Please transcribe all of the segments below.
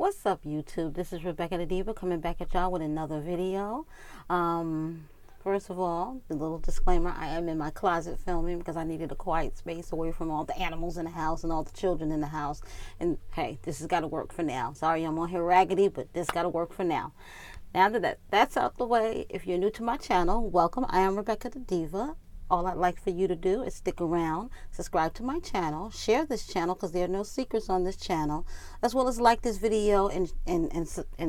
What's up, YouTube? This is Rebecca the Diva coming back at y'all with another video. First of all, the little disclaimer, I am in my closet filming because I needed a quiet space away from all the animals in the house and all the children in the house. And hey, this has got to work for now. Sorry I'm on here raggedy, but this got to work for now. Now that that's out the way, if you're new to my channel, welcome. I am Rebecca the Diva. All I'd like for you to do is stick around, subscribe to my channel, share this channel because there are no secrets on this channel, as well as like this video and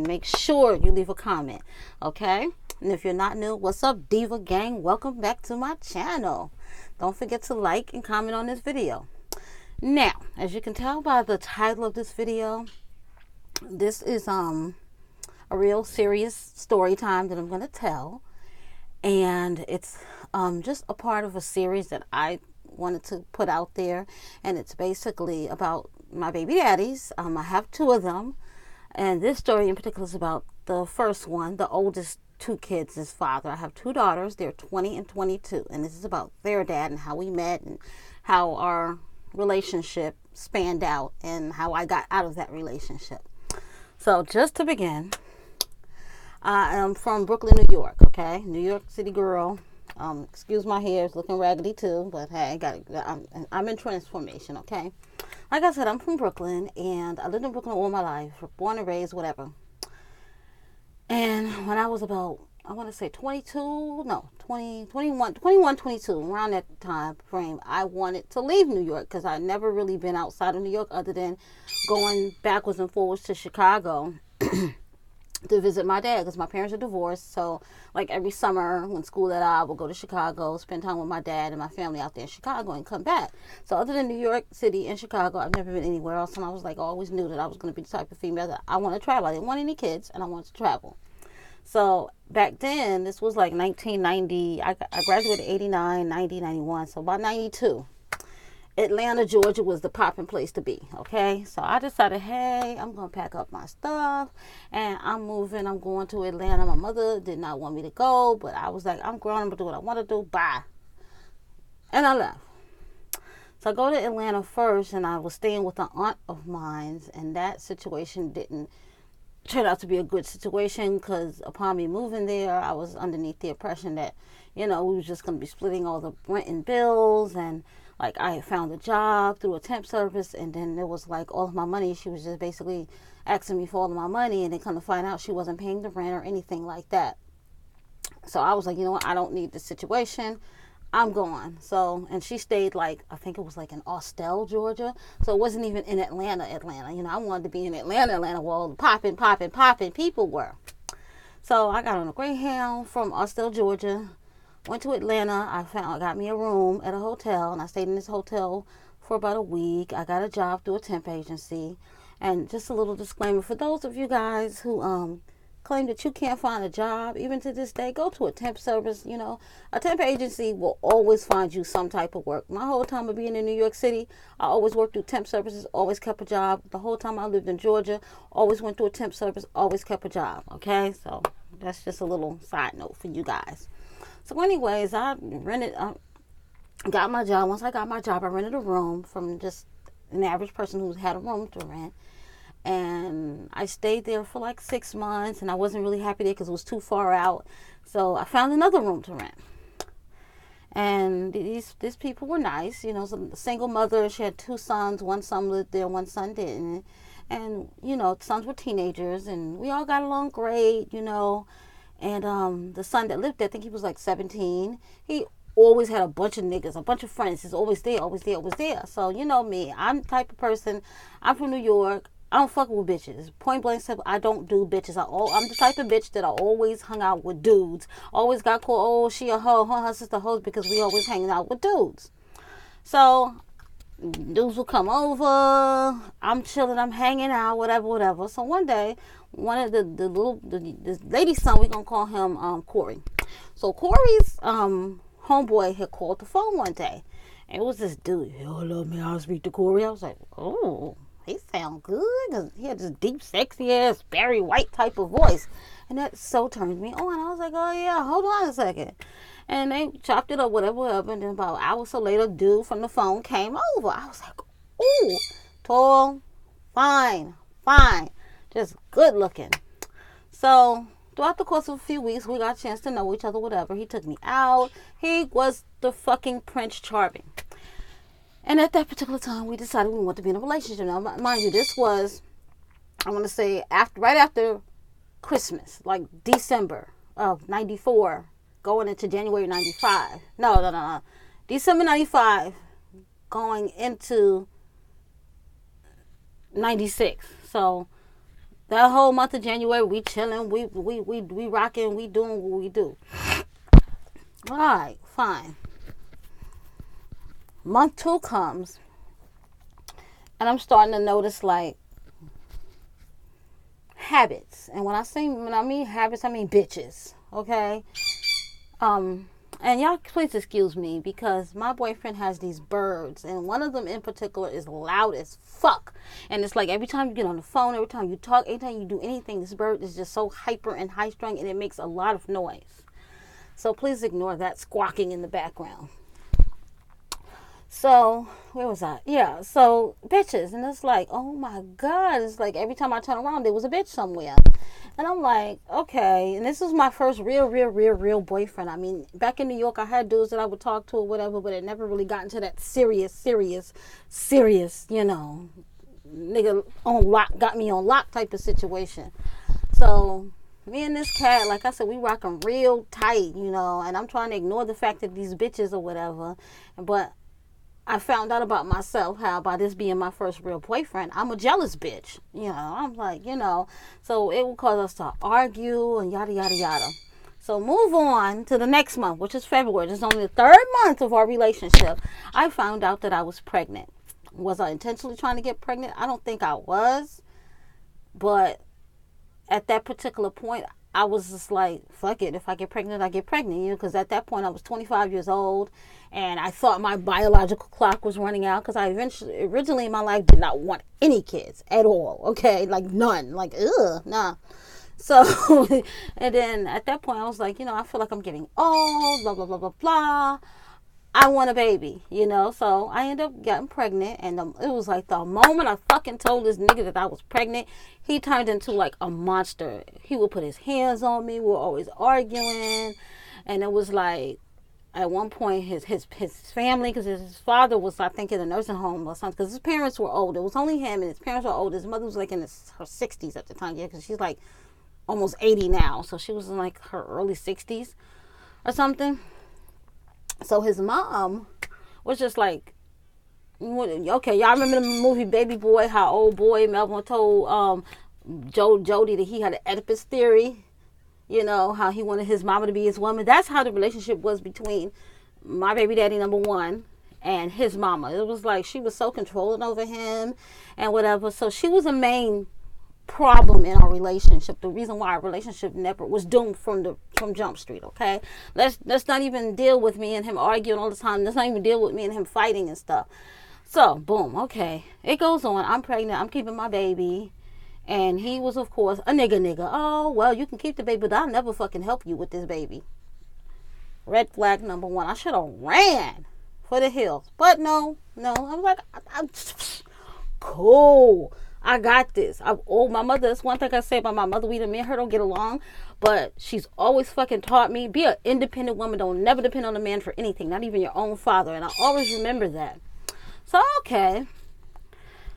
make sure you leave a comment, okay? And if you're not new, what's up, Diva Gang? Welcome back to my channel. Don't forget to like and comment on this video. Now, as you can tell by the title of this video, this is a real serious story time that I'm going to tell. And it's just a part of a series that I wanted to put out there. And it's basically about my baby daddies. I have two of them. And this story in particular is about the first one, the oldest two kids' his father. I have two daughters. They're 20 and 22. And this is about their dad and how we met and how our relationship spanned out and how I got out of that relationship. So just to begin, I am from Brooklyn, New York, okay? New York City girl. Excuse my hair, it's looking raggedy too, but hey, I'm in transformation, okay? Like I said, I'm from Brooklyn, and I lived in Brooklyn all my life, born and raised, whatever. And when I was about, I want to say 21, 22, around that time frame, I wanted to leave New York because I'd never really been outside of New York other than going backwards and forwards to Chicago to visit my dad because my parents are divorced. So like every summer when school let out, I would go to Chicago, spend time with my dad and my family out there in Chicago and come back. So other than New York City and Chicago, I've never been anywhere else. And I was like, always knew that I was going to be the type of female that I want to travel. I didn't want any kids and I wanted to travel. So back then, this was like 1990. I graduated 89, 90, 91. So about 92. Atlanta, Georgia was the popping place to be, okay? So I decided, hey, I'm going to pack up my stuff, and I'm moving. I'm going to Atlanta. My mother did not want me to go, but I was like, I'm grown. I'm going to do what I want to do. Bye. And I left. So I go to Atlanta first, and I was staying with an aunt of mine, and that situation didn't turn out to be a good situation because upon me moving there, I was underneath the impression that, we were just going to be splitting all the rent and bills, and like I had found a job through a temp service, and then there was like all of my money. She was just basically asking me for all of my money, and then come to find out she wasn't paying the rent or anything like that. So I was like, you know what? I don't need this situation. I'm going. So, and she stayed like, I think it was like in Austell, Georgia. So it wasn't even in Atlanta. I wanted to be in Atlanta where all the popping people were. So I got on a Greyhound from Austell, Georgia. Went to Atlanta. I got me a room at a hotel, and I stayed in this hotel for about a week. I got a job through a temp agency. And just a little disclaimer for those of you guys who claim that you can't find a job, even to this day, go to a temp service. A temp agency will always find you some type of work. My whole time of being in New York City, I always worked through temp services, always kept a job. The whole time I lived in Georgia, always went through a temp service, always kept a job. Okay, so that's just a little side note for you guys. So anyways, I got my job. Once I got my job, I rented a room from just an average person who had a room to rent. And I stayed there for like 6 months, and I wasn't really happy there because it was too far out. So I found another room to rent. And these people were nice, some single mother. She had 2 sons. One son lived there, one son didn't. And, sons were teenagers, and we all got along great, And the son that lived there, I think he was like 17. He always had a bunch of niggas, a bunch of friends. He's always there. So you know me. I'm the type of person. I'm from New York. I don't fuck with bitches. Point blank simple, I don't do bitches. I'm the type of bitch that I always hung out with dudes. Always got called, she a hoe, her sister hoes, because we always hanging out with dudes. So dudes will come over. I'm chilling. I'm hanging out. Whatever. So one day, one of the lady's son, we're gonna call him Corey. So Corey's homeboy had called the phone one day, and it was this dude. Hello, me. I'll speak to Corey. I was like, oh, he sound good because he had this deep, sexy ass Barry White type of voice, and that so turned me on. I was like, oh yeah, hold on a second. And they chopped it up, whatever. And then about an hour or so later, dude from the phone came over. I was like, ooh, tall, fine. Just good looking. So throughout the course of a few weeks, we got a chance to know each other, whatever. He took me out. He was the fucking Prince Charming. And at that particular time, we decided we wanted to be in a relationship. Now, mind you, this was, I want to say, right after Christmas, like December of 94, going into January 95. No. December 95, going into 96. So that whole month of January, we chilling, we rocking, we doing what we do. All right, fine. Month 2 comes, and I'm starting to notice like habits. And when I mean habits, I mean bitches. Okay. And y'all please excuse me, because my boyfriend has these birds, and one of them in particular is loud as fuck. And it's like every time you get on the phone, every time you talk, anytime you do anything, this bird is just so hyper and high strung, and it makes a lot of noise. So please ignore that squawking in the background. So, where was I? Yeah, so bitches. And it's like, oh my God. It's like every time I turn around, there was a bitch somewhere. And I'm like, okay. And this was my first real boyfriend. I mean, back in New York, I had dudes that I would talk to or whatever, but it never really got into that serious, you know, nigga on lock, got me on lock type of situation. So me and this cat, like I said, we rocking real tight, you know, and I'm trying to ignore the fact that these bitches or whatever. But I found out about myself, how by this being my first real boyfriend, I'm a jealous bitch. You know, I'm like, you know, so it will cause us to argue and yada, yada, yada. So move on to the next month, which is February. This is only the 3rd month of our relationship. I found out that I was pregnant. Was I intentionally trying to get pregnant? I don't think I was. But at that particular point, I was just like, fuck it. If I get pregnant, I get pregnant. You know, because at that point I was 25 years old, and I thought my biological clock was running out, because I originally in my life did not want any kids at all. Okay, like none. Like, nah. So, and then at that point I was like, you know, I feel like I'm getting old. Blah blah blah blah blah. I want a baby, you know, so I ended up getting pregnant, and it was like the moment I fucking told this nigga that I was pregnant, he turned into like a monster. He would put his hands on me. We were always arguing, and it was like, at one point, his family, because his father was, I think, in a nursing home or something, because his parents were old. It was only him, and his parents were old. His mother was like in her 60s at the time, yeah, because she's like almost 80 now, so she was in like her early 60s or something. So his mom was just like, okay, y'all remember the movie Baby Boy, how old boy Melvin told Jody that he had an Oedipus theory, you know, how he wanted his mama to be his woman. That's how the relationship was between my baby daddy, number one, and his mama. It was like she was so controlling over him and whatever. So she was a main problem in our relationship, the reason why our relationship never was doomed from Jump Street. Okay, let's not even deal with me and him arguing all the time. Let's not even deal with me and him fighting and stuff. So boom, okay, it goes on. I'm pregnant, I'm keeping my baby, and he was, of course, a nigga. Oh well, you can keep the baby, but I'll never fucking help you with this baby. Red flag number one. I should have ran for the hills, but no, I was like, I'm cool, I got this. My mother, that's one thing I say about my mother. Me and her don't get along, but she's always fucking taught me, be an independent woman. Don't never depend on a man for anything, not even your own father. And I always remember that. So, okay,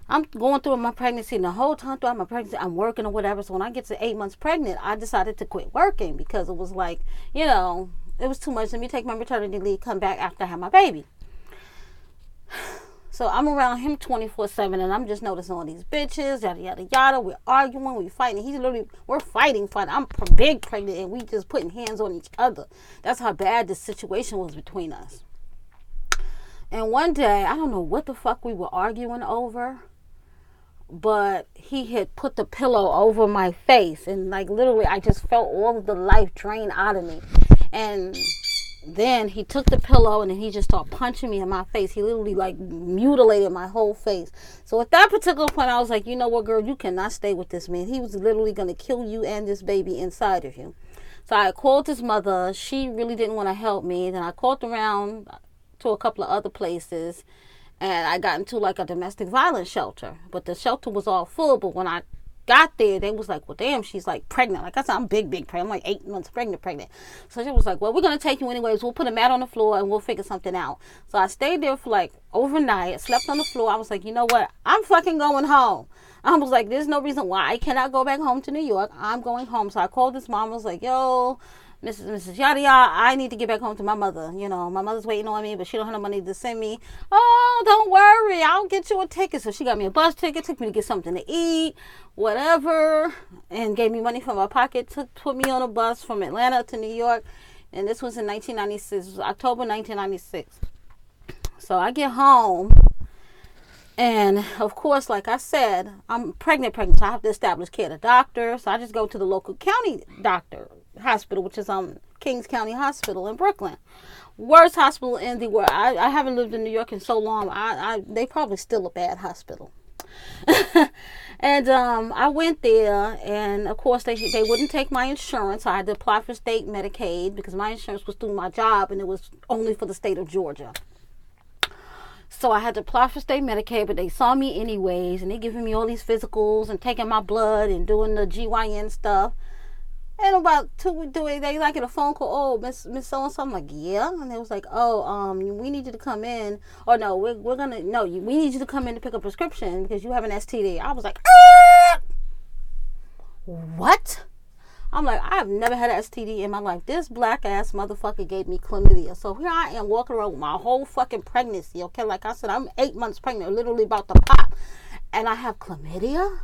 I'm going through my pregnancy, and the whole time throughout my pregnancy, I'm working or whatever. So when I get to 8 months pregnant, I decided to quit working, because it was like, you know, it was too much. Let me take my maternity leave, come back after I have my baby. So I'm around him 24/7, and I'm just noticing all these bitches, yada, yada, yada. We're arguing, we're fighting. We're fighting. I'm big pregnant, and we just putting hands on each other. That's how bad the situation was between us. And one day, I don't know what the fuck we were arguing over, but he had put the pillow over my face, and like literally I just felt all of the life drain out of me. And then he took the pillow, and then he just started punching me in my face. He literally like mutilated my whole face. So at that particular point, I was like, you know what, girl, you cannot stay with this man. He was literally going to kill you and this baby inside of you. So I called his mother. She really didn't want to help me. Then I called around to a couple of other places, and I got into like a domestic violence shelter. But the shelter was all full. But when I got there, they was like, well, damn, she's like pregnant. Like I said, I'm big pregnant. I'm like 8 months pregnant. So she was like, well, we're going to take you anyways. We'll put a mat on the floor and we'll figure something out. So I stayed there for like overnight. I slept on the floor. I was like, you know what? I'm fucking going home. I was like, there's no reason why I cannot go back home to New York. I'm going home. So I called this mom. I was like, yo, Mrs. Yada Yada, I need to get back home to my mother. You know, my mother's waiting on me, but she don't have no money to send me. Oh, don't worry, I'll get you a ticket. So she got me a bus ticket, took me to get something to eat, whatever, and gave me money from my pocket, put me on a bus from Atlanta to New York. And this was in 1996, October 1996. So I get home, and of course, like I said, I'm pregnant. So I have to establish care to doctor. So I just go to the local county hospital, which is Kings County Hospital in Brooklyn. Worst hospital in the world. I haven't lived in New York in so long. They probably still a bad hospital. And I went there, and of course they wouldn't take my insurance. I had to apply for state Medicaid because my insurance was through my job, and it was only for the state of Georgia. So I had to apply for state Medicaid, but they saw me anyways, and they giving me all these physicals and taking my blood and doing the GYN stuff. And about 2 days, they like get a phone call. Oh, Miss so-and-so. I'm like, yeah. And they was like, oh, we need you to come in. Or no, we need you to come in to pick a prescription because you have an STD. I was like, what? I'm like, I have never had an STD in my life. This black ass motherfucker gave me chlamydia. So here I am walking around with my whole fucking pregnancy. Okay, like I said, I'm 8 months pregnant, literally about to pop, and I have chlamydia.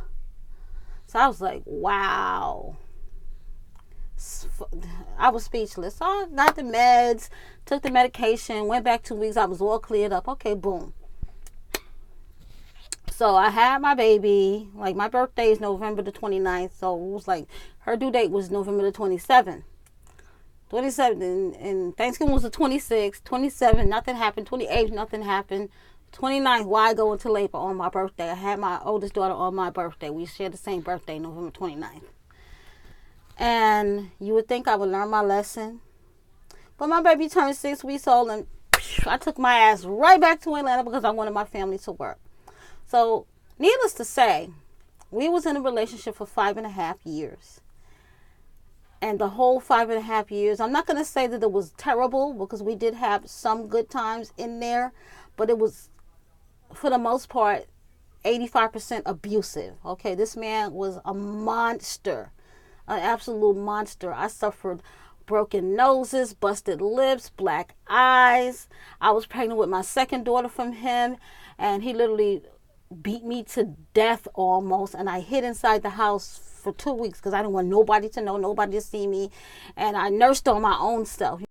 So I was like, wow. I was speechless. So I got the meds, took the medication, went back 2 weeks. I was all cleared up. Okay, boom. So I had my baby. Like, my birthday is November the 29th. So it was like, her due date was November the 27th. 27th, and Thanksgiving was the 26th. 27th, nothing happened. 28th, nothing happened. 29th, why go into labor on my birthday? I had my oldest daughter on my birthday. We share the same birthday, November 29th. And you would think I would learn my lesson. But my baby turned 6 weeks old, and I took my ass right back to Atlanta because I wanted my family to work. So, needless to say, we was in a relationship for 5.5 years. And the whole 5.5 years, I'm not going to say that it was terrible because we did have some good times in there. But it was, for the most part, 85% abusive. Okay, this man was a monster. An absolute monster. I suffered broken noses, busted lips, black eyes. I was pregnant with my second daughter from him, and he literally beat me to death almost. And I hid inside the house for 2 weeks because I didn't want nobody to know, nobody to see me. And I nursed on my own self.